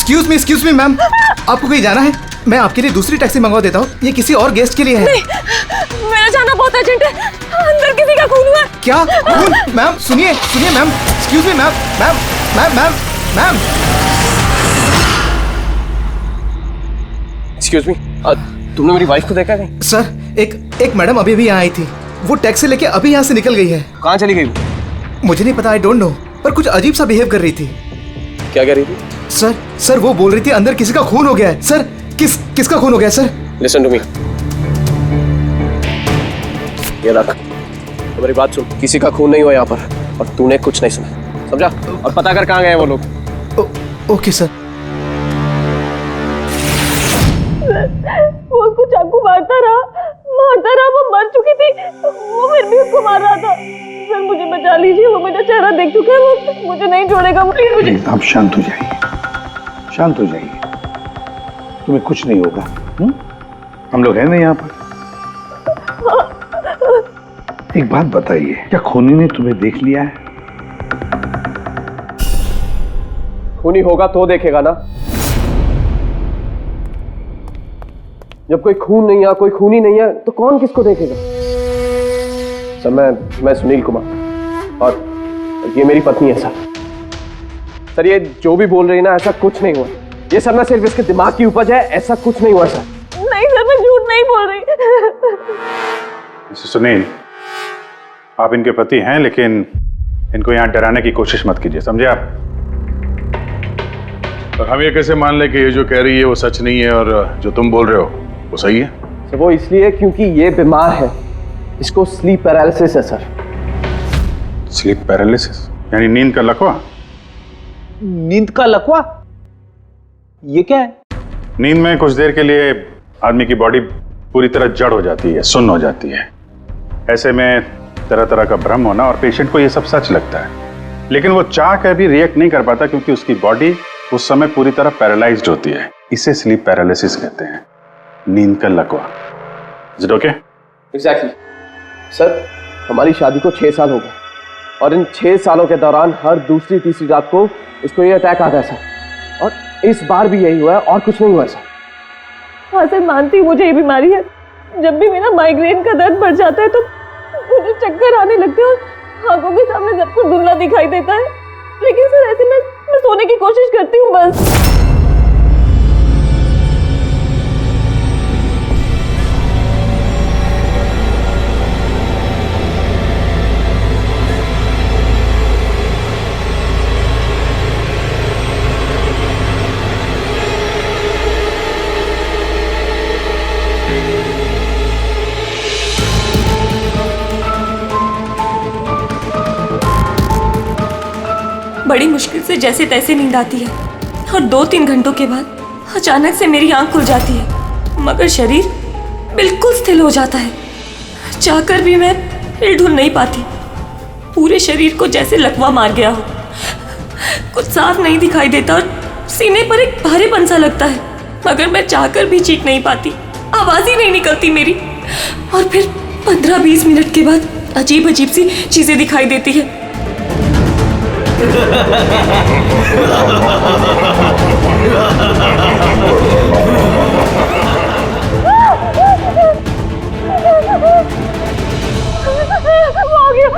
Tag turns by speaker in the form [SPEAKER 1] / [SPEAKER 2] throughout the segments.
[SPEAKER 1] Excuse me ma'am, आपको कहीं जाना है? मैं आपके लिए दूसरी टैक्सी मंगवा देता हूँ, ये किसी और गेस्ट के लिए है।
[SPEAKER 2] नहीं, मेरा जाना बहुत अर्जेंट है, अंदर किसी का खून हुआ।
[SPEAKER 1] क्या खून? मैम सुनिए ma'am, excuse me ma'am, ma'am.
[SPEAKER 3] Excuse me, तुमने मेरी वाइफ को देखा नहीं?
[SPEAKER 1] सर एक मैडम अभी भी यहाँ आई थी, वो टैक्सी लेके अभी यहाँ से निकल गई है।
[SPEAKER 3] कहाँ चली गई?
[SPEAKER 1] मुझे नहीं पता, आई डोंट नो, पर कुछ अजीब सा बिहेव कर रही थी।
[SPEAKER 3] क्या कह रही थी?
[SPEAKER 1] सर वो बोल रही थी अंदर किसी का खून हो गया है। सर किसका खून हो गया सर?
[SPEAKER 3] लिसन टू मी, ये रख, मेरी बात सुन, किसी का खून नहीं हुआ यहाँ पर, और तूने कुछ नहीं सुना, समझा? और पता कर कहाँ गए वो लोग।
[SPEAKER 1] Okay sir.
[SPEAKER 2] वो उसको चाकू मारता रहा, वो मर चुकी थी, वो फिर भी उसको मार रहा था। सर मुझे बचा लीजिए, वो मेरा चेहरा देख चुका है, वो मुझे नहीं छोड़ेगा, प्लीज मुझे।
[SPEAKER 4] आप शांत हो जाइए, तुम्हें कुछ नहीं होगा। हम लोग हैं ना यहाँ पर। एक बात बताइए, क्या खूनी ने तुम्हें देख लिया है?
[SPEAKER 3] खूनी होगा तो देखेगा ना। जब कोई खून नहीं है, कोई खूनी नहीं है, तो कौन किसको देखेगा? सर मैं सुनील कुमार, और ये मेरी पत्नी है सर। ये जो भी बोल रही है ना, ऐसा कुछ नहीं हुआ। ये सब ना सिर्फ इसके दिमाग की उपज है, ऐसा कुछ नहीं हुआ सर।
[SPEAKER 2] नहीं सर, मैं झूठ नहीं बोल रही।
[SPEAKER 4] मिस्टर सुनील, आप इनके पति हैं, लेकिन इनको यहाँ डराने की कोशिश मत कीजिए, समझे आप? और हम ये कैसे मान ले कि ये जो कह रही है वो सच नहीं है, और जो तुम बोल रहे हो वो सही है?
[SPEAKER 3] सर वो इसलिए क्योंकि ये बीमार है, इसको स्लीप पैरालिसिस है सर।
[SPEAKER 4] स्लीप पैरालिसिस यानी नींद का लकवा?
[SPEAKER 5] नींद का लकवा? ये क्या है?
[SPEAKER 4] नींद में कुछ देर के लिए आदमी की बॉडी पूरी तरह जड़ हो जाती है, सुन्न हो जाती है। ऐसे में तरह तरह का भ्रम होना, और पेशेंट को ये सब सच लगता है, लेकिन वो चाह कर भी रिएक्ट नहीं कर पाता, क्योंकि उसकी बॉडी उस समय पूरी तरह पैरालाइज्ड होती है। इसे स्लीप पैरालिसिस कहते हैं, नींद का लकवा। Is it okay?
[SPEAKER 3] Exactly sir, हमारी शादी को 6 साल हो गए, और इन 6 सालों के दौरान हर दूसरी तीसरी रात को इसको ये अटैक आता है सर, और इस बार भी यही हुआ है, और कुछ नहीं हुआ सर।
[SPEAKER 2] हाँ सर, मानती हूँ मुझे ये बीमारी है। जब भी मेरा माइग्रेन का दर्द बढ़ जाता है तो मुझे चक्कर आने लगते हैं, और आंखों के सामने सब कुछ धुंधला दिखाई देता है। लेकिन सर ऐसे में मैं सोने की कोशिश करती हूँ बस। बड़ी मुश्किल से जैसे तैसे नींद आती है, और 2-3 घंटों के बाद अचानक से मेरी आंख खुल जाती है, मगर शरीर बिल्कुल स्थिर हो जाता है। चाहकर भी मैं हिल-डुल नहीं पाती, पूरे शरीर को जैसे लकवा मार गया हो। कुछ साफ नहीं दिखाई देता, और सीने पर एक भारीपन सा लगता है, मगर मैं चाहकर भी चीख नहीं पाती, आवाज ही नहीं निकलती मेरी। और फिर 15-20 मिनट के बाद अजीब अजीब सी चीजें दिखाई देती है। वो आ गया,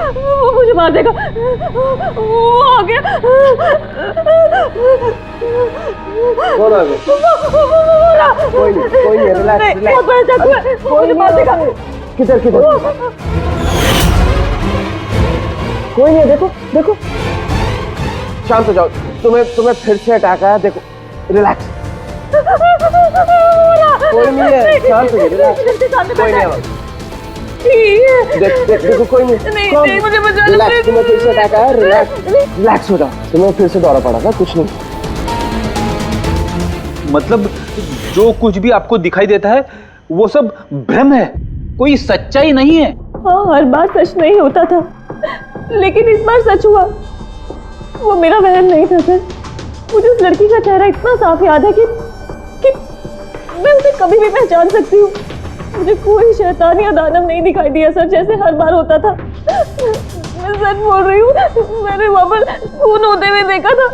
[SPEAKER 2] वो मुझे मार देगा, वो आ गया।
[SPEAKER 3] कौन आ गया? कोई नहीं, रिलैक्स।
[SPEAKER 2] बहुत बड़ा चाकू है, वो मुझे मार देगा।
[SPEAKER 3] किधर? कोई नहीं है, देखो। शांत हो जाओ, तुम्हें फिर से अटैक आया, देखो, रिलैक्स। कोई नहीं है, शांत हो जाओ, रिलैक्स। कोई नहीं है, देखो कोई नहीं,
[SPEAKER 2] मुझे बचा लो,
[SPEAKER 3] रिलैक्स। तुम्हें फिर से अटैक आया, रिलैक्स हो जाओ। तुम्हें फिर से दौरा पड़ा था, कुछ नहीं।
[SPEAKER 5] मतलब जो कुछ भी आपको दिखाई देता है वो सब भ्रम है, कोई सच्चाई नहीं है।
[SPEAKER 2] हाँ, हर बार सच नहीं होता था, लेकिन इस बार सच हुआ। वो मेरा वहम नहीं था सर। मुझे उस लड़की का चेहरा इतना साफ याद है कि मैं उसे कभी भी पहचान सकती हूँ। मुझे कोई शैतान या दानव नहीं दिखाई दिया सर, जैसे हर बार होता था। मैं सच बोल रही हूँ, मैंने वहाँ पर खून होते हुए देखा था।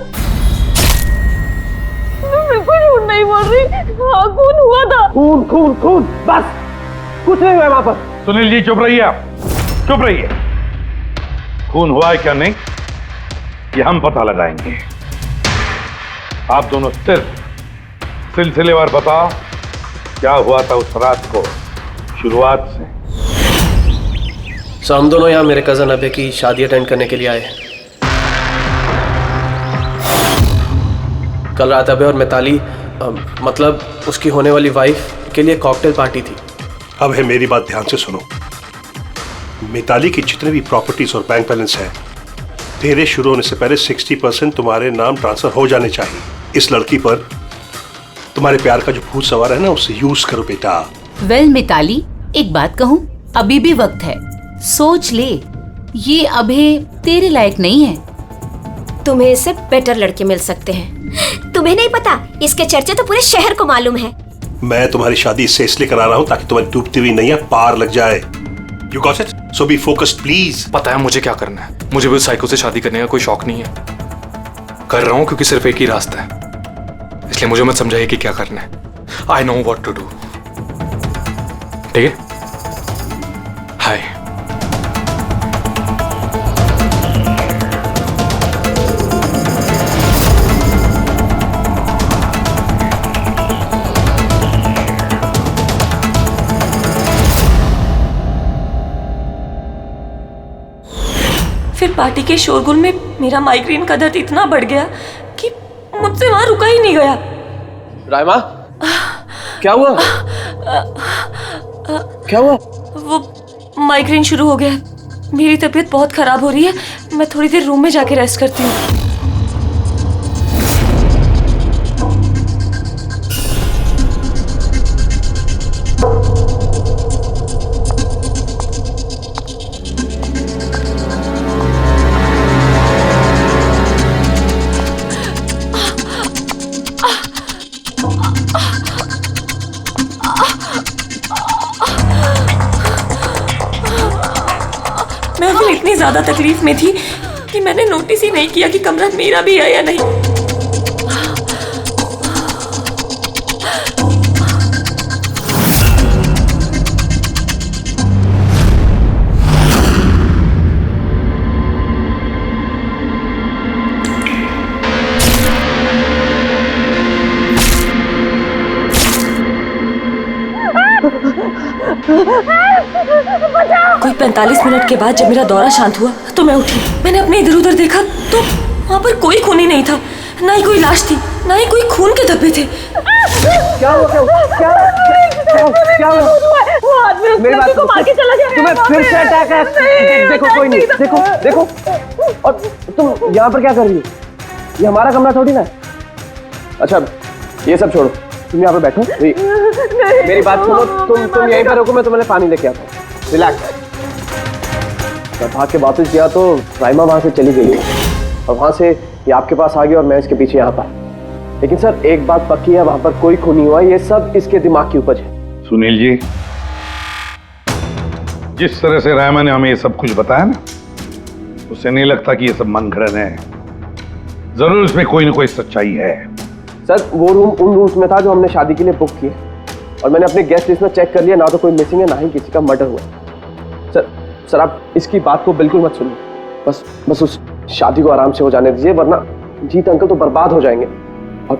[SPEAKER 2] नहीं बोल रही। हाँ, खून हुआ था।
[SPEAKER 3] खून खून खून, बस कुछ नहीं हुआ वहां पर।
[SPEAKER 4] सुनील जी चुप रहिए, आप चुप रहिए। खून हुआ है क्या नहीं ये हम पता लगाएंगे। आप दोनों सिर्फ सिलसिलेवार बताओ क्या हुआ था उस रात को, शुरुआत से।
[SPEAKER 3] सो हम दोनों यहाँ मेरे कजन अभय की शादी अटेंड करने के लिए आए हैं। कल रात अभय और मिताली मतलब उसकी होने वाली वाइफ के लिए कॉकटेल पार्टी थी।
[SPEAKER 6] अब है मेरी बात ध्यान से सुनो। मिताली की जितने भी प्रॉपर्टीज और बैंक बैलेंस है तेरे शुरू होने से पहले 60% तुम्हारे नाम ट्रांसफर हो जाने चाहिए। इस लड़की पर तुम्हारे प्यार का जो भूत सवार है ना उसे यूज करो बेटा।
[SPEAKER 7] वेल मिताली, एक बात कहूँ, अभी भी वक्त है, सोच ले। ये अभय तेरे लायक नहीं है।
[SPEAKER 8] तुम्हें इससे बेटर लड़के मिल सकते हैं। तुम्हें नहीं पता, इसके चर्चे तो पूरे शहर को मालूम है।
[SPEAKER 6] मैं तुम्हारी शादी इससे इसलिए करा रहा हूँ ताकि तुम्हारी डूबती हुई नैया पार लग जाए। You got it? So be focused please.
[SPEAKER 9] पता है मुझे क्या करना है। मुझे भी उस साइको से शादी करने का कोई शौक नहीं है। कर रहा हूं क्योंकि सिर्फ एक ही रास्ता है, इसलिए मुझे मत समझाइए कि क्या करना है। I know what to do. ठीक है? हाय।
[SPEAKER 2] फिर पार्टी के शोरगुल में मेरा माइग्रेन का दर्द इतना बढ़ गया कि मुझसे वहां रुका ही नहीं गया।
[SPEAKER 3] रायमा, क्या हुआ? क्या हुआ?
[SPEAKER 2] वो माइग्रेन शुरू हो गया। मेरी तबीयत बहुत खराब हो रही है। मैं थोड़ी देर रूम में जाके रेस्ट करती हूँ। मैं अभी इतनी ज्यादा तकलीफ में थी कि मैंने नोटिस ही नहीं किया कि कमरा मेरा भी है या नहीं। कोई 45 मिनट के बाद जब मेरा दौरा शांत हुआ तो मैं उठी। मैंने अपने इधर उधर देखा तो वहाँ पर कोई खून ही नहीं था, ना ही कोई लाश थी, ना ही कोई खून के धब्बे थे।
[SPEAKER 3] क्या हुआ? क्या हुआ? मेरी बात सुनो, तुम्हें फिर से अटैक है। देखो कोई नहीं, देखो। और तुम यहाँ पर क्या कर रही हो? ये हमारा कमरा थोड़ी ना है। अच्छा ये सब छोड़ो, तुम यहाँ पे बैठो। मेरी बात सुनो, तुम यहीं पर रुको, मैं तुम्हें पानी लेके आता हूँ। रिलैक्स। मैं भाग के वापस गया तो राइमा वहां से चली गई और वहां से ये आपके पास आ गया और मैं इसके पीछे यहाँ पर। लेकिन सर एक बात पक्की है, वहां पर कोई खून नहीं हुआ। ये सब इसके दिमाग की उपज है।
[SPEAKER 4] सुनील जी, जिस तरह से रायमा ने हमें ये सब कुछ बताया ना, उससे नहीं लगता कि ये सब मन घड़न है। जरूर इसमें कोई ना कोई सच्चाई है।
[SPEAKER 3] सर वो रूम उन रूम्स में था जो हमने शादी के लिए बुक किए और मैंने अपने गेस्ट लिस्ट में चेक कर लिया, ना तो कोई मिसिंग है ना ही किसी का मर्डर हुआ। सर आप इसकी बात को बिल्कुल मत सुनिए। बस उस शादी को आराम से हो जाने दीजिए, वरना जीत अंकल तो बर्बाद हो जाएंगे और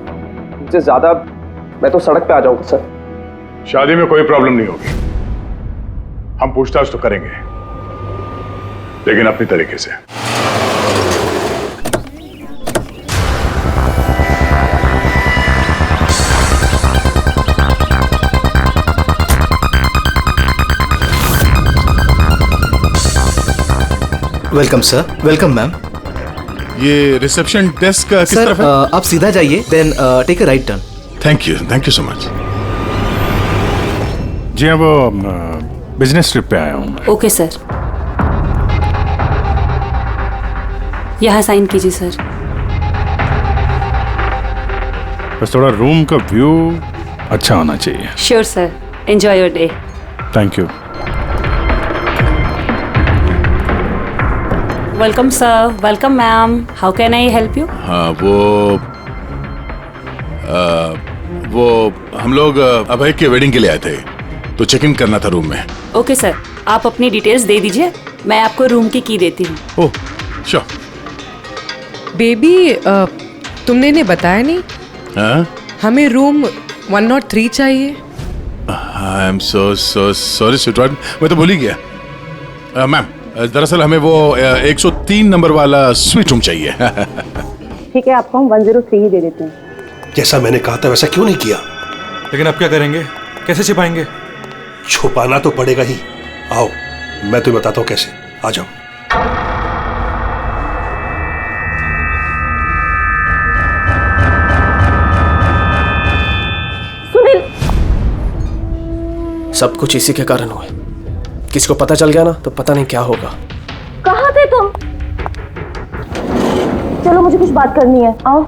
[SPEAKER 3] इससे ज्यादा मैं तो सड़क पे आ जाऊंगा। सर
[SPEAKER 4] शादी में कोई प्रॉब्लम नहीं होगी, हम पूछताछ तो करेंगे, लेकिन अपनी तरीके से।
[SPEAKER 1] Welcome sir. Welcome ma'am.
[SPEAKER 10] ये रिसेप्शन डेस्क किस
[SPEAKER 1] सर
[SPEAKER 10] तरफ है?
[SPEAKER 1] आप सीधा जाइए, then take a right turn.
[SPEAKER 10] Thank you so much.
[SPEAKER 4] जी हाँ, वो बिजनेस ट्रिप पे आया हूँ।
[SPEAKER 7] ओके सर, यहाँ साइन कीजिए सर।
[SPEAKER 4] बस थोड़ा रूम का व्यू अच्छा होना चाहिए।
[SPEAKER 7] Sure sir, enjoy your day.
[SPEAKER 4] Thank you.
[SPEAKER 7] Welcome sir. Welcome ma'am. How can I help you?
[SPEAKER 10] हाँ, वो वो हम लोग अभय के वेडिंग के लिए आए थे, तो चेक इन करना था रूम में।
[SPEAKER 11] ओके सर, आप अपनी डिटेल्स दे दीजिए, मैं आपको रूम की देती हूँ।
[SPEAKER 10] Oh sure.
[SPEAKER 12] बेबी तुमने इन्हें बताया नहीं?
[SPEAKER 10] हाँ?
[SPEAKER 12] हमें रूम 103 चाहिए।
[SPEAKER 10] I am so sorry sweetheart, मैं तो भूल ही गया। मैम दरअसल हमें वो 103 नंबर वाला स्वीट रूम चाहिए।
[SPEAKER 11] ठीक है, आपको हम 103 ही दे देते हैं।
[SPEAKER 6] जैसा मैंने कहा था वैसा क्यों नहीं किया?
[SPEAKER 9] लेकिन अब क्या करेंगे, कैसे छिपाएंगे?
[SPEAKER 6] छुपाना तो पड़ेगा ही। आओ मैं तुम्हें बताता हूँ कैसे। आ जाओ।
[SPEAKER 11] सुनील,
[SPEAKER 3] सब कुछ इसी के कारण हुआ। किसी को पता चल गया ना तो पता नहीं क्या होगा।
[SPEAKER 11] कहाँ थे तुम? चलो मुझे कुछ बात करनी है, आओ।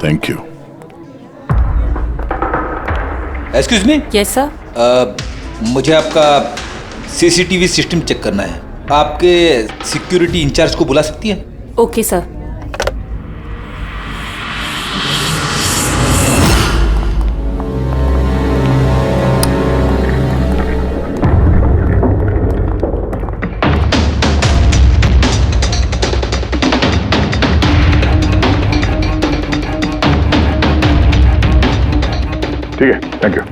[SPEAKER 10] Thank you.
[SPEAKER 5] Excuse me.
[SPEAKER 11] Yes sir.
[SPEAKER 5] मुझे आपका सीसीटीवी सिस्टम चेक करना है। आपके सिक्योरिटी इंचार्ज को बुला सकती है?
[SPEAKER 11] Okay sir.
[SPEAKER 4] ठीक है, थैंक यू।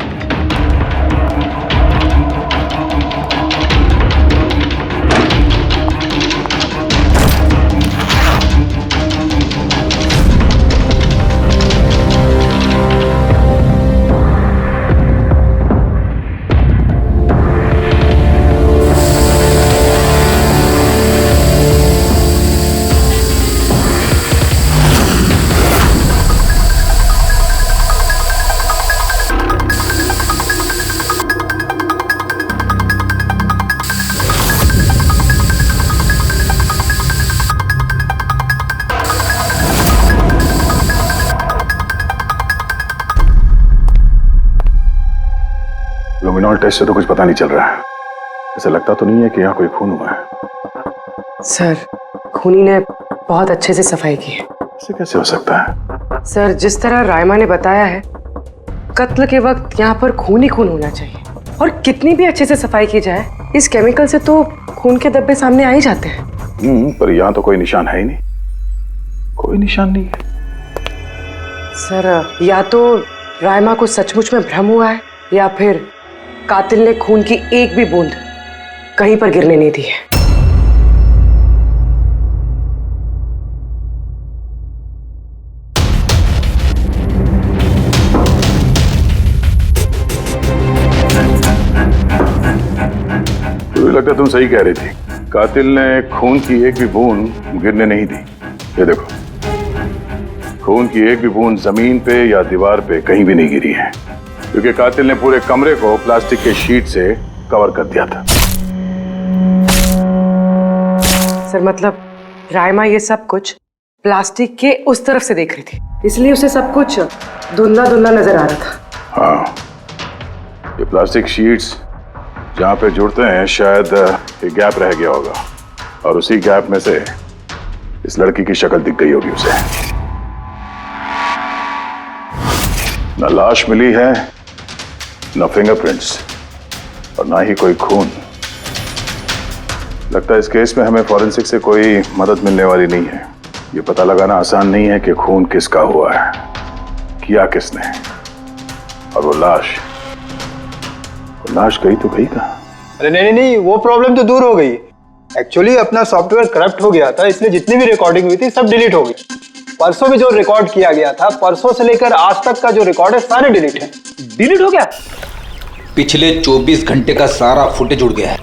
[SPEAKER 4] लुमिनॉल टेस्ट से तो कुछ पता नहीं चल रहा है। ऐसा लगता तो नहीं है कि यहाँ कोई खून हुआ है।
[SPEAKER 12] सर खूनी ने बहुत अच्छे से सफाई की है।
[SPEAKER 4] ऐसे कैसे हो सकता है?
[SPEAKER 12] सर जिस तरह रायमा ने बताया है, कत्ल के वक्त यहाँ पर खून ही खून होना चाहिए। और कितनी भी अच्छे से सफाई की जाए, इस केमिकल से तो खून के धब्बे सामने आ ही जाते हैं।
[SPEAKER 4] पर यहाँ तो कोई निशान है ही नहीं। कोई निशान नहीं है।
[SPEAKER 12] सर या तो रायमा को सचमुच में भ्रम हुआ है, या फिर कातिल ने खून की एक भी बूंद कहीं पर गिरने नहीं दी है।
[SPEAKER 4] मुझे लगता तुम सही कह रही थी। कातिल ने खून की एक भी बूंद गिरने नहीं दी। ये देखो, खून की एक भी बूंद जमीन पे या दीवार पे कहीं भी नहीं गिरी है, क्योंकि कातिल ने पूरे कमरे को प्लास्टिक के शीट से कवर कर दिया था।
[SPEAKER 12] सर मतलब रायमा ये सब कुछ प्लास्टिक के उस तरफ से देख रही थी, इसलिए उसे सब कुछ धुंधला धुंधला नजर आ रहा था।
[SPEAKER 4] हाँ, ये प्लास्टिक शीट्स जहाँ पे जुड़ते हैं शायद एक गैप रह गया होगा, और उसी गैप में से इस लड़की की शक्ल दिख गई होगी उसे। न लाश मिली है, न फिंगरप्रिंट्स, और ना ही कोई खून। लगता है इस केस में हमें फॉरेंसिक से कोई मदद मिलने वाली नहीं है। ये पता लगाना आसान नहीं है कि खून किसका हुआ है, किया किसने, और वो लाश गई तो गई कहाँ?
[SPEAKER 13] अरे नहीं, वो प्रॉब्लम तो दूर हो गई। एक्चुअली अपना सॉफ्टवेयर करप्ट हो गया था, इसलिए जितनी भी रिकॉर्डिंग हुई थी सब डिलीट हो गई। परसों भी जो रिकॉर्ड किया गया था, परसों से लेकर आज तक का जो रिकॉर्ड है सारे डिलीट है।
[SPEAKER 5] डिलीट हो गया? पिछले 24 घंटे का सारा फुटेज उड़ गया है।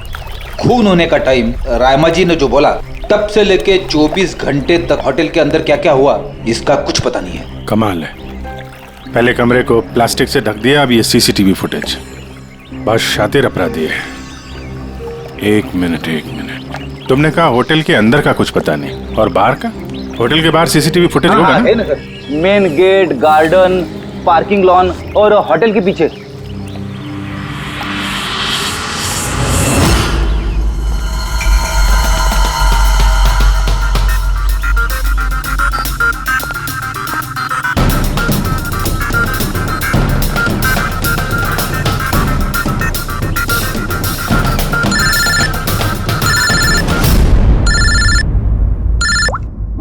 [SPEAKER 5] खून होने का टाइम रायमा जी ने जो बोला, तब से लेके 24 घंटे तक होटल के अंदर क्या क्या हुआ इसका कुछ पता नहीं है।
[SPEAKER 4] कमाल है, पहले कमरे को प्लास्टिक से ढक दिया, अब ये सीसीटीवी फुटेज। बस शातिर अपराधी है। एक मिनट, तुमने कहा होटल के अंदर का कुछ पता नहीं, और बाहर का? होटल के बाहर सीसीटीवी फुटेज होगा ना?
[SPEAKER 5] है ना sir, main gate, garden, parking lawn और होटल के पीछे।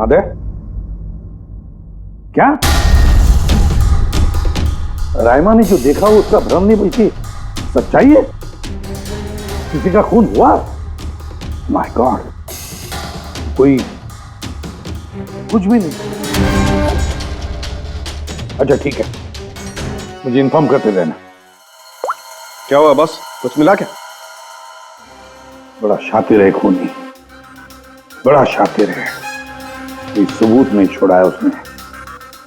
[SPEAKER 14] अबे क्या? रायमा ने जो देखा वो उसका भ्रम नहीं बल्कि सच्चाई है। किसी का खून हुआ? माय गॉड, कोई कुछ भी नहीं। अच्छा ठीक है, मुझे इन्फॉर्म करते रहना।
[SPEAKER 3] क्या हुआ बॉस, कुछ मिला क्या?
[SPEAKER 14] बड़ा शातिर है खूनी, बड़ा शातिर है। कोई सबूत नहीं छोड़ा है उसने,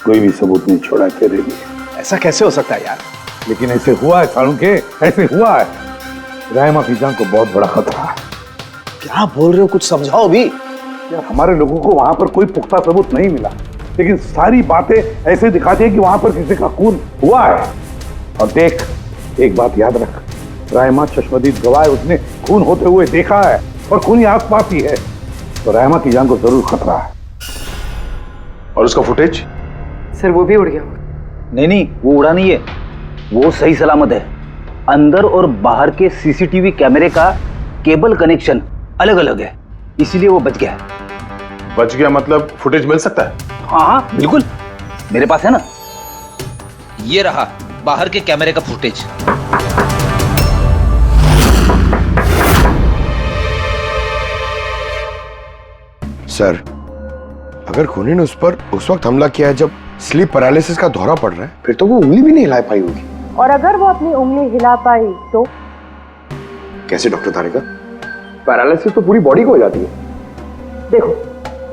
[SPEAKER 14] कोई भी सबूत नहीं छोड़ा तेरे लिए।
[SPEAKER 3] ऐसा कैसे हो सकता है यार?
[SPEAKER 14] लेकिन ऐसे हुआ है सालुंके, ऐसे हुआ है। रायमा की जान को बहुत बड़ा खतरा है।
[SPEAKER 3] क्या बोल रहे हो, कुछ समझाओ भी।
[SPEAKER 14] यार हमारे लोगों को वहां पर कोई पुख्ता सबूत नहीं मिला, लेकिन सारी बातें ऐसे दिखाती है कि वहां पर किसी का खून हुआ है। और देख, एक बात याद रख, रायमा चश्मदीद गवाह है, उसने खून होते हुए देखा है और खूनी आसपास ही है, तो रायमा की जान को जरूर खतरा है।
[SPEAKER 10] और उसका फुटेज?
[SPEAKER 12] सर वो भी उड़ गया।
[SPEAKER 15] नहीं, वो उड़ा नहीं है, वो सही सलामत है। अंदर और बाहर के सीसीटीवी कैमरे का केबल कनेक्शन अलग अलग है, इसीलिए वो बच गया है।
[SPEAKER 10] बच गया मतलब फुटेज मिल सकता है?
[SPEAKER 15] हाँ बिल्कुल, मेरे पास है ना।
[SPEAKER 5] ये रहा बाहर के कैमरे का फुटेज।
[SPEAKER 16] सर, अगर खूनी ने उस पर उस वक्त हमला किया है जब स्लीप पैरालिसिस का दौरा पड़ रहा है, फिर तो वो उंगली भी नहीं हिला पाई होगी।
[SPEAKER 17] और अगर वो अपनी उंगली हिला पाई तो?
[SPEAKER 16] कैसे डॉक्टर तारिका? पैरालिसिस तो पूरी बॉडी को हो जाती है।
[SPEAKER 17] देखो,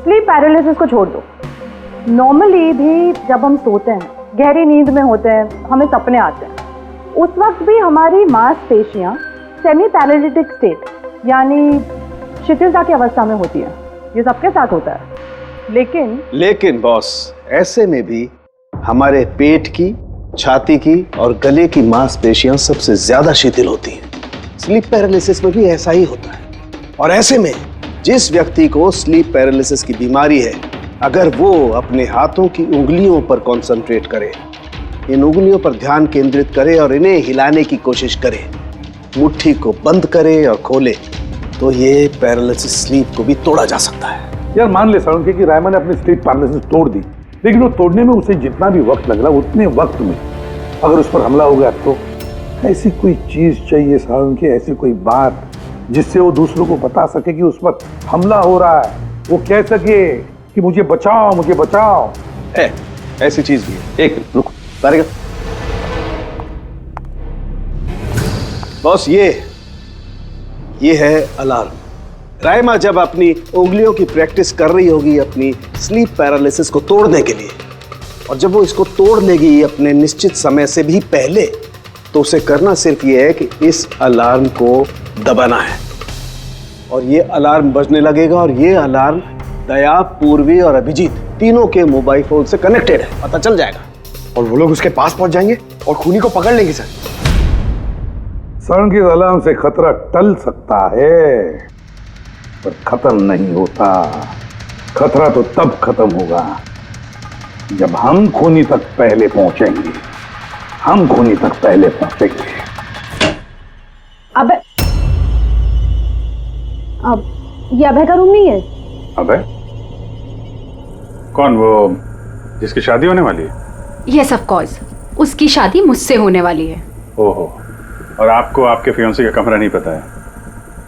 [SPEAKER 17] स्लीप पैरालिसिस को छोड़ दो, नॉर्मली भी जब हम सोते हैं, गहरी नींद में होते हैं, हमें सपने आते हैं, उस वक्त भी हमारी मांसपेशियां सेमी पैरालिटिक स्टेट यानी शिथिलता की अवस्था में होती है। ये सबके साथ होता है।
[SPEAKER 3] लेकिन बॉस, ऐसे में भी हमारे पेट की, छाती की और गले की मांसपेशियां सबसे ज्यादा शिथिल होती हैं। स्लीप पैरालिसिस में भी ऐसा ही होता है। और ऐसे में जिस व्यक्ति को स्लीप पैरालिसिस की बीमारी है, अगर वो अपने हाथों की उंगलियों पर कंसंट्रेट करे, इन उंगलियों पर ध्यान केंद्रित करे और इन्हें हिलाने की कोशिश करे, मुट्ठी को बंद करे और खोले, तो ये पैरालिसिस स्लीप को भी तोड़ा जा सकता है।
[SPEAKER 14] यार मान ले सालुंके कि रायमा ने अपनी स्लीप पैरालिसिस तोड़ दी, लेकिन वो तोड़ने में उसे जितना भी वक्त लग रहा, उतने वक्त में अगर उस पर हमला हो गया तो ऐसी कोई चीज चाहिए सालुंके, ऐसी कोई बात जिससे वो दूसरों को बता सके कि उस पर हमला हो रहा है, वो कह सके कि मुझे बचाओ, मुझे बचाओ।
[SPEAKER 3] है, ऐसी चीज भी है। एक रुक तारिका। बॉस, ये है अलार्म। रायमा जब अपनी उंगलियों की प्रैक्टिस कर रही होगी अपनी स्लीप पैरालिसिस को तोड़ने के लिए, और जब वो इसको तोड़ लेगी अपने निश्चित समय से भी पहले, तो उसे करना सिर्फ ये है कि इस अलार्म को दबाना है, और ये अलार्म बजने लगेगा। और ये अलार्म दया, पूर्वी और अभिजीत तीनों के मोबाइल फोन से कनेक्टेड है, पता चल जाएगा।
[SPEAKER 16] और वो लोग उसके पास पहुंच जाएंगे और खूनी को पकड़ लेंगे।
[SPEAKER 14] सर की अलार्म से खतरा टल सकता है, पर खत्म नहीं होता। खतरा तो तब खत्म होगा जब हम खूनी तक पहले पहुंचेंगे। हम खूनी तक पहले पहुंचेंगे।
[SPEAKER 17] अब ये अभय का रूम नहीं है?
[SPEAKER 4] अभय? कौन? वो जिसकी शादी होने वाली है?
[SPEAKER 18] यस ऑफ कोर्स, उसकी शादी मुझसे होने वाली है।
[SPEAKER 4] ओहो, और आपको आपके फियांसे का कमरा नहीं पता है?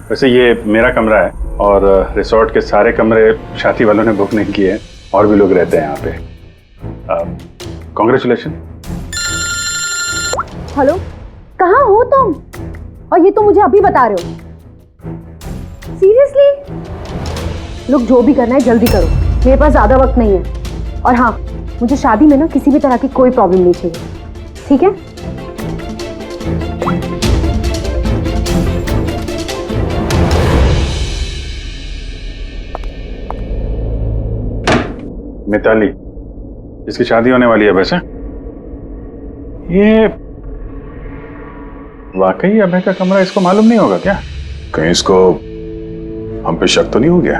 [SPEAKER 4] वैसे ये मेरा कमरा है और रिसोर्ट के सारे कमरे शादी वालों ने बुक नहीं किए हैं, और भी लोग रहते हैं यहाँ पे। कॉन्ग्रेचुलेशन।
[SPEAKER 17] हेलो, कहाँ हो तुम? और ये तो मुझे अभी बता रहे हो? सीरियसली? लोग जो भी करना है जल्दी करो, मेरे पास ज्यादा वक्त नहीं है। और हाँ, मुझे शादी में ना किसी भी तरह की कोई प्रॉब्लम नहीं चाहिए, ठीक है?
[SPEAKER 4] मिताली, जिसकी शादी होने वाली है, वैसे ये वाकई अभय का कमरा इसको मालूम नहीं होगा क्या?
[SPEAKER 10] कहीं इसको हम पे शक तो नहीं हो गया?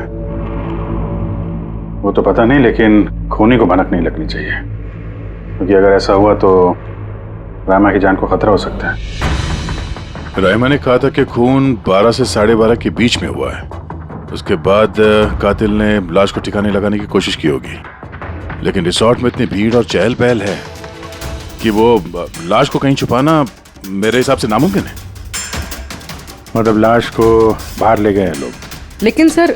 [SPEAKER 4] वो तो पता नहीं, लेकिन खूनी को भनक नहीं लगनी चाहिए, क्योंकि अगर ऐसा हुआ तो रायमा की जान को खतरा हो सकता है।
[SPEAKER 10] रायमा ने कहा था कि खून 12 से 12:30 के बीच में हुआ है। उसके बाद कातिल ने लाश को ठिकाने लगाने की कोशिश की होगी, लेकिन रिसोर्ट में इतनी भीड़ और चहल पहल है कि वो लाश को कहीं छुपाना मेरे हिसाब से नामुमकिन है।
[SPEAKER 4] मतलब लाश को बाहर ले गए हैं लोग?
[SPEAKER 12] लेकिन सर,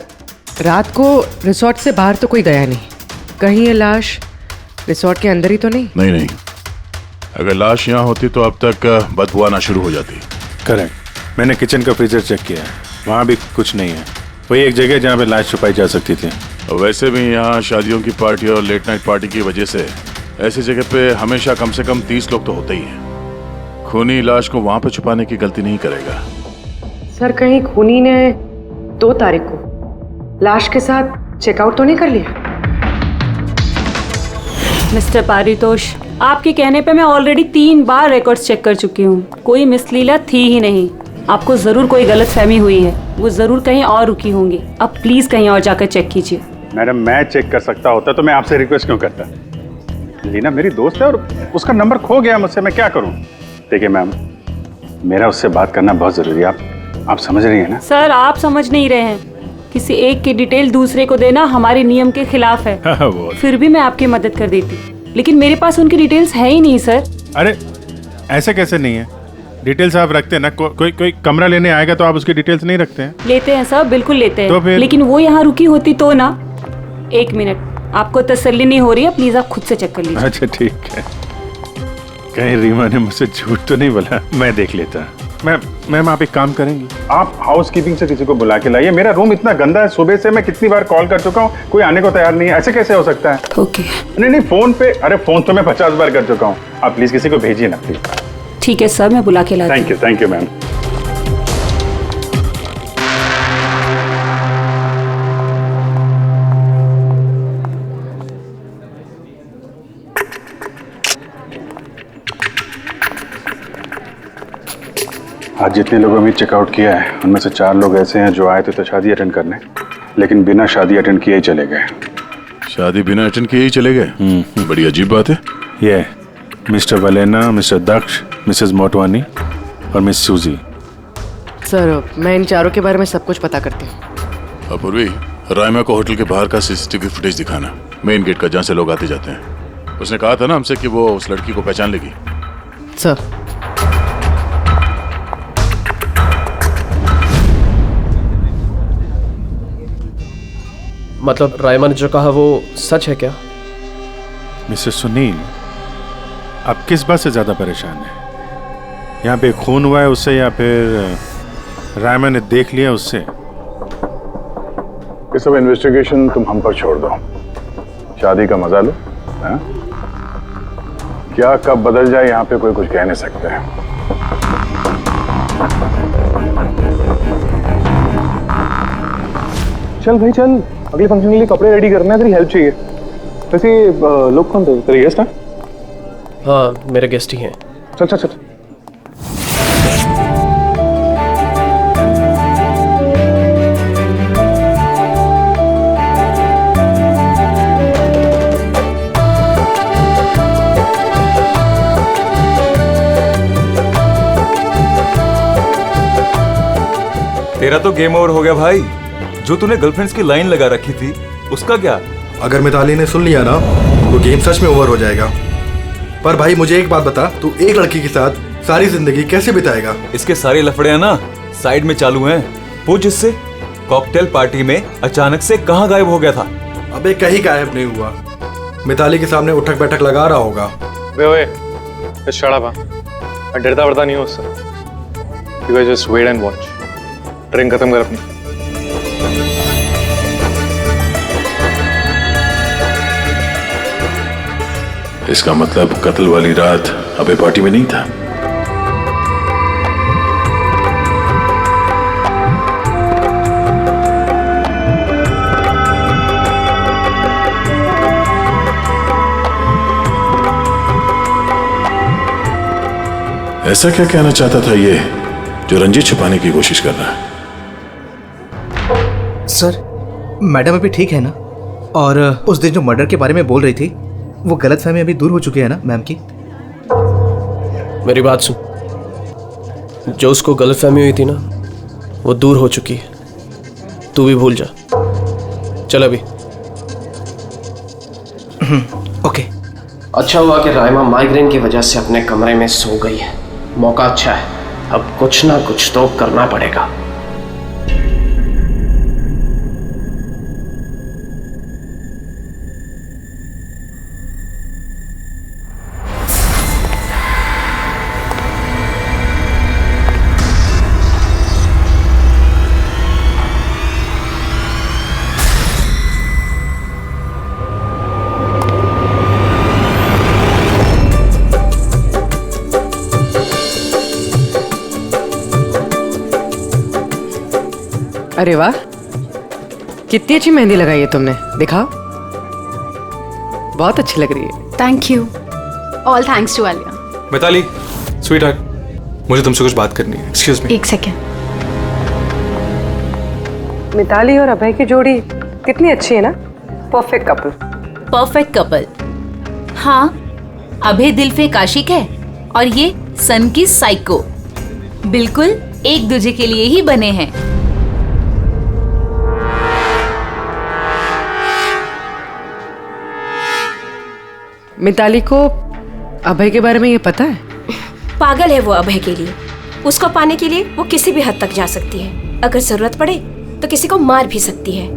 [SPEAKER 12] रात को रिसोर्ट से बाहर तो कोई गया नहीं। कहीं ये लाश रिसोर्ट के अंदर ही तो नहीं?
[SPEAKER 10] नहीं, अगर लाश यहाँ होती तो अब तक बदबू आना शुरू हो जाती।
[SPEAKER 4] करेक्ट। मैंने किचन का फ्रीजर चेक किया है, वहाँ भी कुछ नहीं है। वही एक जगह जहाँ पे लाश छुपाई जा सकती थी।
[SPEAKER 10] और वैसे भी यहाँ शादियों की पार्टी और लेट नाइट पार्टी की वजह से ऐसी जगह पे हमेशा कम से कम 30 लोग तो होते ही हैं। खूनी लाश को वहाँ पे छुपाने की गलती नहीं करेगा।
[SPEAKER 12] सर, कहीं खूनी ने 2 तारीख को लाश के साथ चेकआउट तो नहीं कर लिया?
[SPEAKER 11] मिस्टर पारितोष, आपके कहने पे मैं ऑलरेडी 3 बार रिकॉर्ड्स चेक कर चुकी हूँ। कोई मिसलीला थी ही नहीं। आपको जरूर कोई गलतफहमी हुई है, वो जरूर कहीं और रुकी होंगी। अब प्लीज कहीं और जाकर चेक कीजिए।
[SPEAKER 4] मैडम, मैं चेक कर सकता होता तो मैं आपसे रिक्वेस्ट क्यों करता? लीना मेरी दोस्त है और उसका नंबर खो गया मुझसे, मैं क्या करूँ? देखिए मैम, मेरा उससे बात करना बहुत जरूरी है। आप समझ रही हैं ना?
[SPEAKER 11] सर, आप समझ नहीं रहे हैं। किसी एक की डिटेल दूसरे को देना हमारे नियम के खिलाफ है। फिर भी मैं आपकी मदद कर देती, लेकिन मेरे पास उनकी डिटेल्स है ही नहीं सर।
[SPEAKER 4] अरे ऐसे कैसे नहीं है? डिटेल्स आप रखते हैं ना। कोई कमरा लेने आएगा तो आप उसकी डिटेल्स नहीं रखते हैं?
[SPEAKER 11] लेते हैं सर, बिल्कुल लेते हैं।
[SPEAKER 4] तो फिर?
[SPEAKER 11] लेकिन वो यहाँ रुकी होती तो ना। 1 मिनट, आपको तसल्ली नहीं हो रही है, प्लीज आप खुद से चेक कर लीजिए।
[SPEAKER 4] अच्छा ठीक है। कहीं रीमा ने मुझसे झूठ तो नहीं बोला? मैं देख लेता। मैम आप एक काम करेंगी, आप हाउसकीपिंग से किसी को बुला के लाइए। मेरा रूम इतना गंदा है, सुबह से मैं कितनी बार कॉल कर चुका हूँ, कोई आने को तैयार नहीं है। ऐसे कैसे हो सकता है?
[SPEAKER 11] ओके।
[SPEAKER 4] नहीं, फोन पे, अरे फोन तो मैं 50 बार कर चुका हूँ। आप प्लीज किसी को भेजिए ना प्लीज।
[SPEAKER 11] ठीक है सर, मैं बुला के लाती हूँ।
[SPEAKER 4] Thank you ma'am. आज जितने लोगों ने चेकआउट किया है उनमें से 4 लोग ऐसे हैं जो आए थे तो शादी अटेंड करने, लेकिन बिना शादी अटेंड किए ही चले गए।
[SPEAKER 10] शादी बिना अटेंड किए ही चले गए? बड़ी अजीब बात है।
[SPEAKER 4] ये मिस्टर वलेना, मिस्टर दक्ष, मिसेस मोटवानी और मिस सूजी।
[SPEAKER 12] सर, मैं इन चारों के बारे में सब कुछ पता करती हूँ।
[SPEAKER 10] अपूर्वी, रायमा को होटल के बाहर का सीसीटीवी फुटेज दिखाना, मेन गेट का, जहाँ से लोग आते जाते हैं। उसने कहा था ना हमसे कि वो उस लड़की को पहचान लेगी।
[SPEAKER 12] सर,
[SPEAKER 3] मतलब रायमा ने जो कहा वो सच है क्या?
[SPEAKER 4] मिस्टर सुनील, आप किस बात से ज्यादा परेशान हैं? यहाँ पे खून हुआ है उससे या फिर रायमा ने देख लिया उससे?
[SPEAKER 19] ये सब इन्वेस्टिगेशन तुम हम पर छोड़ दो, शादी का मजा लो। हाँ? क्या कब बदल जाए यहाँ पे कोई कुछ कह नहीं सकते हैं।
[SPEAKER 3] चल भाई चल, अगले फंक्शन के लिए कपड़े रेडी करना है, तेरी हेल्प चाहिए। वैसे लोग कौन थे? तेरे गेस्ट हैं? हाँ, मेरे गेस्ट ही हैं। चल चल चल।
[SPEAKER 20] तेरा तो गेम ओवर हो गया भाई। जो तूने गर्लफ्रेंड्स की लाइन लगा रखी थी उसका क्या?
[SPEAKER 21] अगर मिताली ने सुन लिया ना तो गेम सच में ओवर हो जाएगा। पर भाई मुझे एक बात बता, तू एक लड़की के साथ सारी जिंदगी कैसे बिताएगा?
[SPEAKER 20] इसके सारे लफड़े ना साइड में चालू हैं। पूछ इससे, कॉकटेल पार्टी में अचानक से कहाँ गायब हो गया था?
[SPEAKER 21] अबे कहीं गायब नहीं हुआ, मिताली के सामने उठक बैठक लगा रहा होगा।
[SPEAKER 3] वे शट अप। मैं डरता वरता नहीं हूँ उससे। You guys just wait and watch. Drink खत्म कर अपनी।
[SPEAKER 10] इसका मतलब कत्ल वाली रात अबे पार्टी में नहीं था। ऐसा क्या कहना चाहता था ये जो रंजित छुपाने की कोशिश कर रहा है?
[SPEAKER 1] सर, मैडम अभी ठीक है ना? और उस दिन जो मर्डर के बारे में बोल रही थी वो गलतफहमी अभी दूर हो चुकी है ना मैम की?
[SPEAKER 3] मेरी बात सुन, जो उसको गलतफहमी हुई थी ना वो दूर हो चुकी है।
[SPEAKER 1] तू भी भूल जा। चल अभी। ओके।
[SPEAKER 3] अच्छा हुआ कि राइमा माइग्रेन की वजह से अपने कमरे में सो गई है। मौका अच्छा है, अब कुछ ना कुछ तो करना पड़ेगा।
[SPEAKER 12] अरे वाह, कितनी अच्छी मेहंदी लगाई है तुमने, दिखाओ। बहुत अच्छी लग रही है।
[SPEAKER 18] Thank you. All thanks to Alia.
[SPEAKER 9] Mitali, sweetheart, मुझे तुमसे कुछ बात करनी है। Excuse me.
[SPEAKER 18] एक सेकेंड।
[SPEAKER 12] मिताली और अभय की जोड़ी कितनी अच्छी है ना, परफेक्ट कपल।
[SPEAKER 7] Perfect couple. हाँ, अभय दिल पे आशिक है और ये सन की साइको। बिल्कुल एक दूसरे के लिए ही बने हैं।
[SPEAKER 12] मिताली को अभय के बारे में ये पता है?
[SPEAKER 2] पागल है वो अभय के लिए। उसको पाने के लिए वो किसी भी हद तक जा सकती है। अगर जरूरत पड़े तो किसी को मार भी सकती है।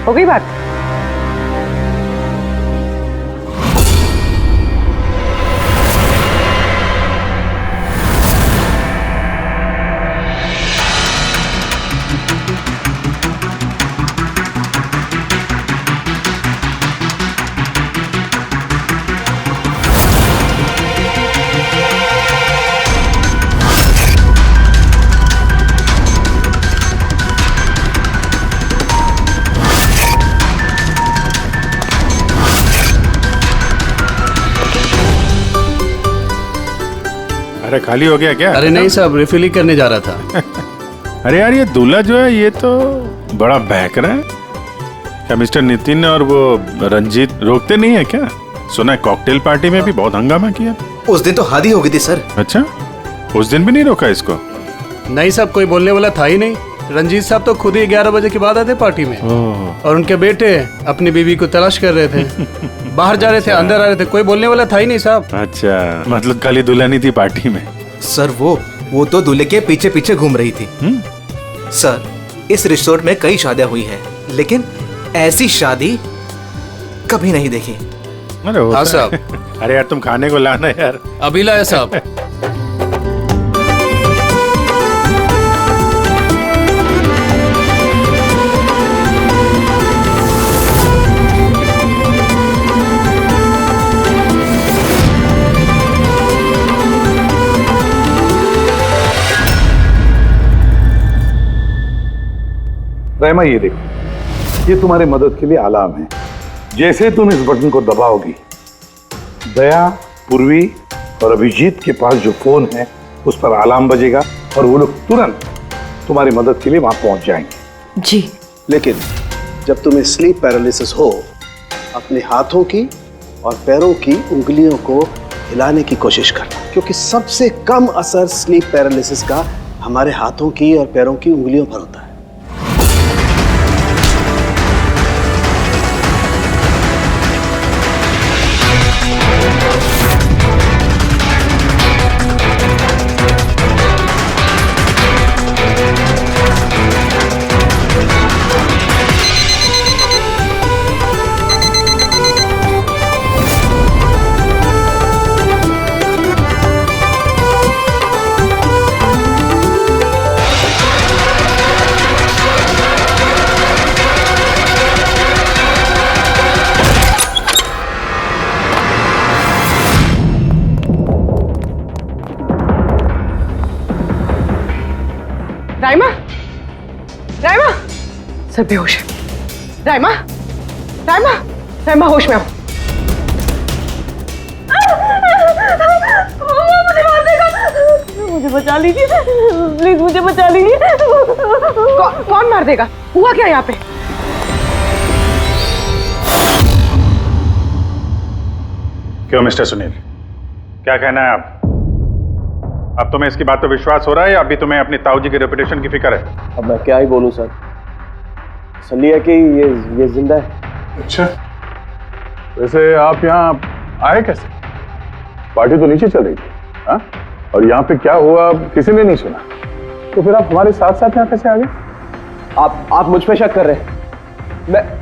[SPEAKER 12] हो गई बात?
[SPEAKER 10] अरे खाली हो गया क्या?
[SPEAKER 21] अरे नहीं साहब, रिफिल ही करने जा रहा था।
[SPEAKER 10] अरे यार ये दूल्हा जो है ये तो बड़ा बहक रहा है। क्या मिस्टर नितिन और वो रंजीत रोकते नहीं है क्या? सुना है कॉकटेल पार्टी में भी बहुत हंगामा किया।
[SPEAKER 1] उस दिन तो हादी हो गई थी सर।
[SPEAKER 10] अच्छा, उस दिन भी नहीं रोका इसको?
[SPEAKER 21] नहीं साहब, कोई बोलने वाला था ही नहीं। रंजीत साहब तो खुद ही 11 बजे के बाद आते पार्टी में, और उनके बेटे अपनी बीवी को तलाश कर रहे थे। बाहर जा रहे थे, अंदर आ रहे थे, कोई बोलने वाला था ही नहीं साहब।
[SPEAKER 10] अच्छा, मतलब खाली दुल्हन ही थी पार्टी में?
[SPEAKER 1] सर वो तो दूल्हे के पीछे पीछे घूम रही थी। सर, इस रिसोर्ट में कई शादियां हुई हैं, लेकिन ऐसी शादी कभी नहीं देखी।
[SPEAKER 10] अरे हाँ साहब। अरे यार तुम खाने को लाना यार।
[SPEAKER 21] अभी लाया साहब।
[SPEAKER 14] रहमा ये देखो, ये तुम्हारी मदद के लिए अलार्म है। जैसे तुम इस बटन को दबाओगी, दया, पूर्वी और अभिजीत के पास जो फोन है उस पर अलार्म बजेगा और वो लोग तुरंत तुम्हारी मदद के लिए वहां पहुंच जाएंगे।
[SPEAKER 12] जी।
[SPEAKER 8] लेकिन जब तुम्हें स्लीप पैरालिसिस हो, अपने हाथों की और पैरों की उंगलियों को हिलाने की कोशिश करना, क्योंकि सबसे कम असर स्लीप पैरालिसिस का हमारे हाथों की और पैरों की उंगलियों पर होता है।
[SPEAKER 12] राइमा, राइमा, सर बेहोश है। राइमा, राइमा, राइमा होश में आओ।
[SPEAKER 17] मुझे मार देगा। मुझे बचा लीजिए प्लीज, मुझे बचा लीजिए।
[SPEAKER 12] कौन मार देगा? हुआ क्या यहाँ पे?
[SPEAKER 4] क्यों मिस्टर सुनील, क्या कहना है आप? अब तुम्हें इसकी बात पे विश्वास हो रहा है या अभी तुम्हें अपनी ताऊ जी की रेपुटेशन की फिक्र है?
[SPEAKER 3] अब मैं क्या ही बोलूं सर, तसल्ली है कि ये जिंदा है।
[SPEAKER 19] अच्छा, वैसे आप यहाँ आए कैसे? पार्टी तो नीचे चल रही थी, हाँ? और यहाँ पे क्या हुआ किसी ने नहीं सुना, तो फिर आप हमारे साथ साथ यहाँ कैसे आ गए?
[SPEAKER 3] आप मुझ पे शक कर रहे हैं?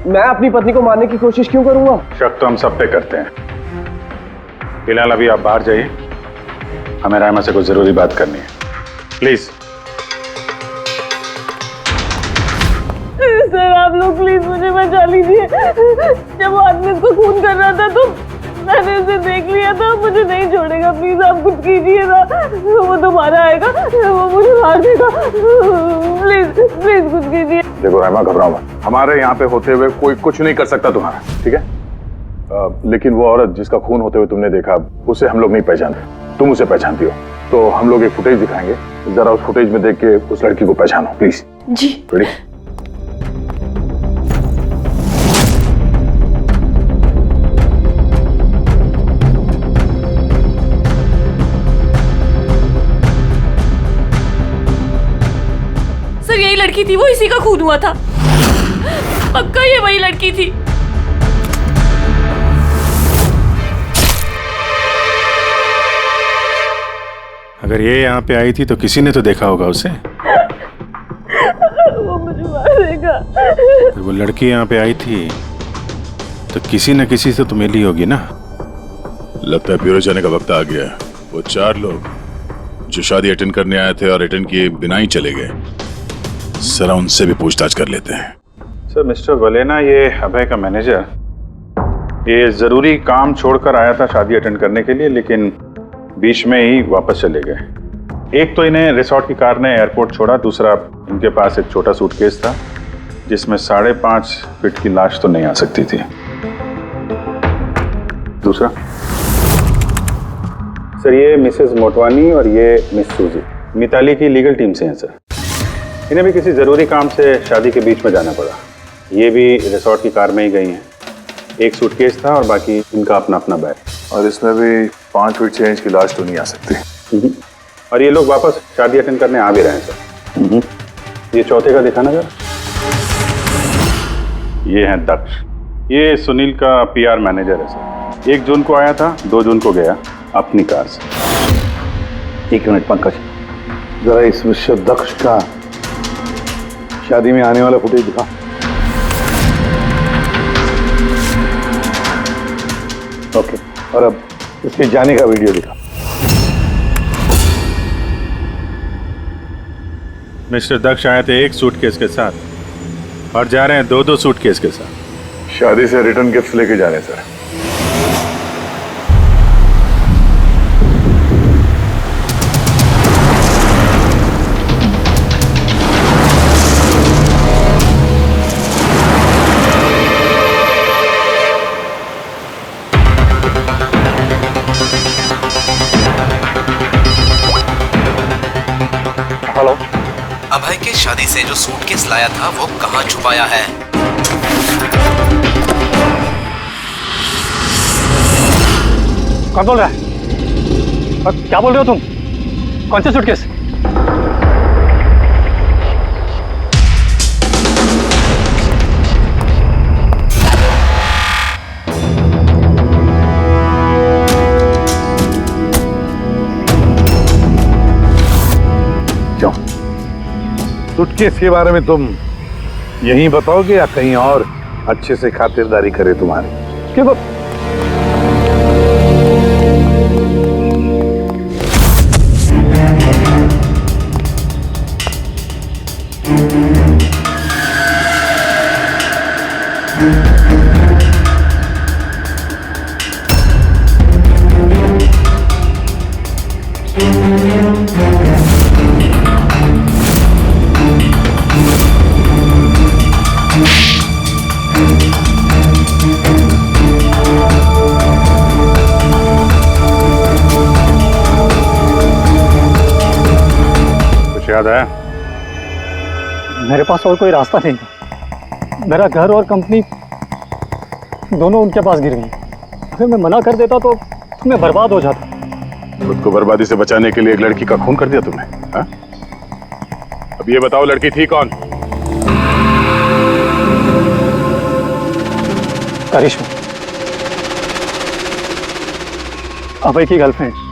[SPEAKER 3] मैं अपनी पत्नी को मारने की कोशिश क्यों करूंगा?
[SPEAKER 4] शक तो हम सब पे करते हैं। फिलहाल अभी आप बाहर जाइए, हमें रायमा से कुछ जरूरी बात करनी है, प्लीज।
[SPEAKER 17] सर आप लोग प्लीज मुझे बचा लीजिए। जब वो आदमी उसको खून कर रहा था तो मैंने उसे देख लिया था, मुझे नहीं छोड़ेगा, प्लीज आप कुछ कीजिए ना। वो दोबारा आएगा, वो मुझे मार देगा, प्लीज प्लीज कुछ कीजिए।
[SPEAKER 19] देखो रायमा, घबराओ मत, हमारे यहाँ पे होते हुए कोई कुछ नहीं कर सकता तुम्हारा, ठीक है? लेकिन वो औरत जिसका खून होते हुए तुमने देखा, उसे हम लोग नहीं पहचानते, तुम उसे पहचानती हो, तो हम लोग एक फुटेज दिखाएंगे, जरा उस फुटेज में देख के उस लड़की को पहचानो प्लीज।
[SPEAKER 2] जी।
[SPEAKER 19] रेडी?
[SPEAKER 2] सर यही लड़की थी, वो इसी का खून हुआ था, पक्का ये वही लड़की थी।
[SPEAKER 10] अगर ये यहाँ पे आई थी तो किसी ने तो देखा होगा उसे।
[SPEAKER 17] वो मुझे मार देगा।
[SPEAKER 10] अगर वो लड़की यहाँ पे आई थी तो किसी न किसी से तो मिली होगी ना। लगता है ब्यूरो जाने का वक्त आ गया। वो 4 लोग जो शादी अटेंड करने आए थे और अटेंड किए बिना ही चले गए, जरा उनसे भी पूछताछ कर लेते हैं।
[SPEAKER 4] सर मिस्टर वलेना, ये अभय का मैनेजर, ये जरूरी काम छोड़कर आया था शादी अटेंड करने के लिए, लेकिन बीच में ही वापस चले गए। एक तो इन्हें रिसोर्ट की कार ने एयरपोर्ट छोड़ा, दूसरा इनके पास एक छोटा सूटकेस था जिसमें 5.5 फीट की लाश तो नहीं आ सकती थी। दूसरा सर, ये मिसेस मोटवानी और ये मिस सूजी मिताली की लीगल टीम से हैं सर। इन्हें भी किसी ज़रूरी काम से शादी के बीच में जाना पड़ा। ये भी रिसोर्ट की कार में ही गई हैं। एक सूटकेस था और बाकी इनका अपना अपना बैग।
[SPEAKER 19] और इसमें भी 5 फीट से इंच की लाश तो नहीं आ सकती।
[SPEAKER 4] और ये लोग वापस शादी अटेंड करने आ भी रहे हैं सर। ये चौथे का दिखाना सर। ये है दक्ष, ये सुनील का PR मैनेजर है सर। 1 जून को आया था, 2 जून को गया अपनी कार से।
[SPEAKER 19] 1 मिनट पंकज, जरा इस मिस्टर दक्ष का शादी में आने वाला फुटेज दिखा। ओके, और अब इसके जाने का वीडियो दिखा।
[SPEAKER 10] मिस्टर दक्ष आए थे 1 सूटकेस के साथ और जा रहे हैं 2-2 सूटकेस के साथ।
[SPEAKER 19] शादी से रिटर्न गिफ्ट लेके जा रहे हैं सर।
[SPEAKER 1] हेलो, अभय के शादी से जो सूटकेस लाया था वो कहाँ छुपाया है?
[SPEAKER 6] कौन बोल रहा है? और क्या बोल रहे हो तुम? कौन से सूटकेस?
[SPEAKER 19] क्यों? सूटकेस के बारे में तुम यहीं बताओगे या कहीं और अच्छे से खातिरदारी करे तुम्हारी?
[SPEAKER 6] क्यों?
[SPEAKER 4] याद है?
[SPEAKER 6] मेरे पास और कोई रास्ता नहीं था। मेरा घर और कंपनी दोनों उनके पास गिर गई। अगर मैं मना कर देता तो मैं बर्बाद हो जाता।
[SPEAKER 19] खुद को बर्बादी से बचाने के लिए एक लड़की का खून कर दिया तुमने, हाँ? अब ये बताओ लड़की थी कौन?
[SPEAKER 6] करिश्मा, अभय की गर्लफ्रेंड।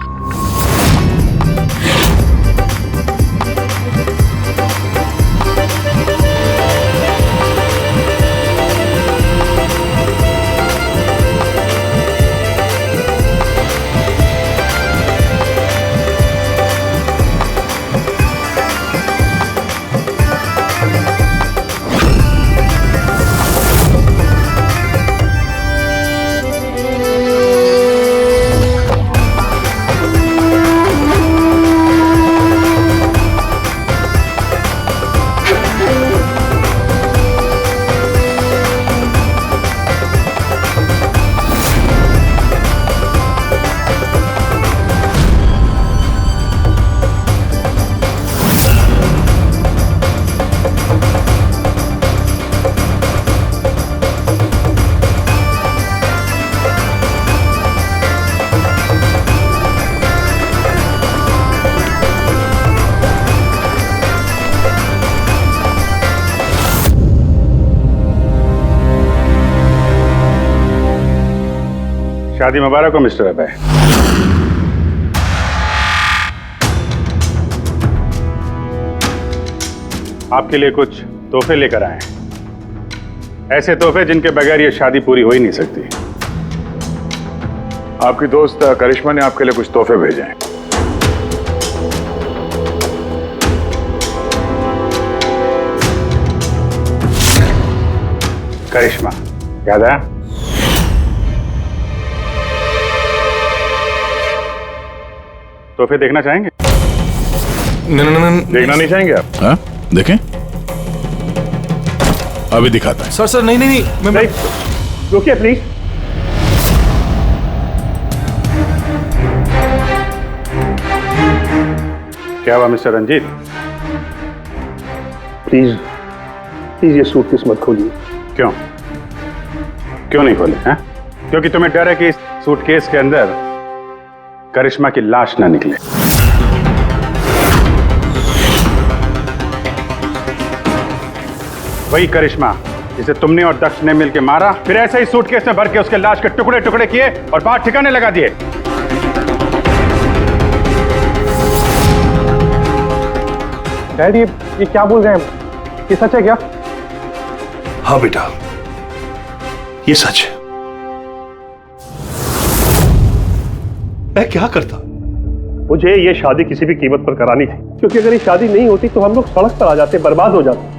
[SPEAKER 4] शादी मुबारक हो मिस्टर अभय। आपके लिए कुछ तोहफे लेकर आए हैं, ऐसे तोहफे जिनके बगैर ये शादी पूरी हो ही नहीं सकती।
[SPEAKER 19] आपकी दोस्त करिश्मा ने आपके लिए कुछ तोहफे भेजे हैं।
[SPEAKER 4] करिश्मा, याद आया? तोहफे देखना चाहेंगे? देखना नहीं चाहेंगे आप?
[SPEAKER 10] हाँ, देखें। अभी दिखाता है।
[SPEAKER 9] सर नहीं नहीं नहीं, मैं
[SPEAKER 6] रुकिए प्लीज।
[SPEAKER 4] क्या हुआ मिस्टर रंजीत?
[SPEAKER 6] प्लीज प्लीज ये सूटकेस मत खोलिए।
[SPEAKER 4] क्यों? क्यों नहीं खोले? हैं? क्योंकि तुम्हें डर है कि इस सूटकेस के अंदर करिश्मा की लाश ना निकले। वही करिश्मा जिसे तुमने और दक्ष ने मिलकर मारा, फिर ऐसे ही सूटकेस में भर के उसके लाश के टुकड़े टुकड़े किए और बाहर ठिकाने लगा दिए।
[SPEAKER 6] डैडी, ये क्या बोल रहे हैं? ये सच है क्या?
[SPEAKER 14] हाँ बेटा, ये सच है। मैं क्या करता?
[SPEAKER 6] मुझे ये शादी किसी भी कीमत पर करानी थी, क्योंकि अगर ये शादी नहीं होती तो हम लोग सड़क पर आ जाते, बर्बाद हो जाते।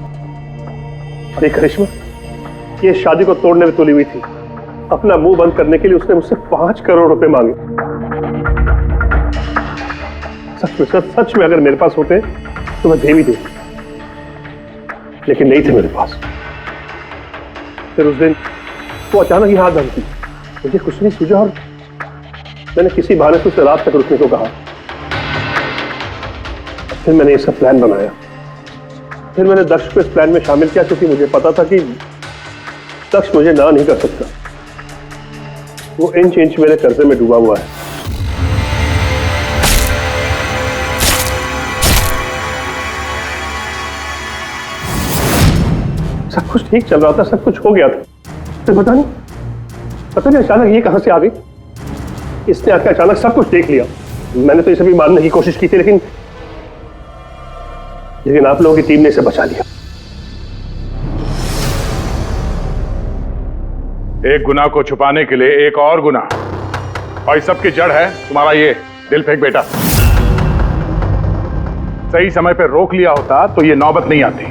[SPEAKER 6] अरे करिश्मा, ये शादी को तोड़ने में तुली हुई थी। अपना मुंह बंद करने के लिए उसने मुझसे 5 करोड़ रुपए मांगे। सच में अगर मेरे पास होते तो मैं दे भी देता, लेकिन नहीं थे मेरे पास। फिर उस दिन वो अचानक ही हाथ धमकी, मुझे कुछ नहीं सूझा और मैंने किसी बहाने से उसे रात तक रुकने को कहा। फिर मैंने ये सब प्लान बनाया। फिर मैंने दक्ष को इस प्लान में शामिल किया, क्योंकि मुझे पता था कि दक्ष मुझे ना नहीं कर सकता। वो इंच इंच मेरे कर्जे में डूबा हुआ है। सब कुछ ठीक चल रहा था, सब कुछ हो गया था। तो पता नहीं अचानक ये कहां से आ गई। इसने आकर अचानक सब कुछ देख लिया। मैंने तो इसे भी मारने की कोशिश की थी, लेकिन आप लोगों की टीम ने इसे बचा लिया।
[SPEAKER 19] एक गुनाह को छुपाने के लिए एक और गुनाह, और इस सब की जड़ है तुम्हारा ये दिल फेंक बेटा। सही समय पर रोक लिया होता तो ये नौबत नहीं आती,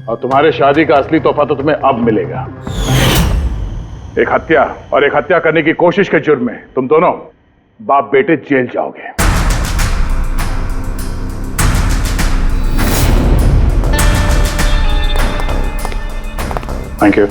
[SPEAKER 19] और तुम्हारे शादी का असली तोहफा तो तुम्हें अब मिलेगा। एक हत्या और एक हत्या करने की कोशिश के जुर्म में तुम दोनों बाप बेटे जेल जाओगे। Thank you.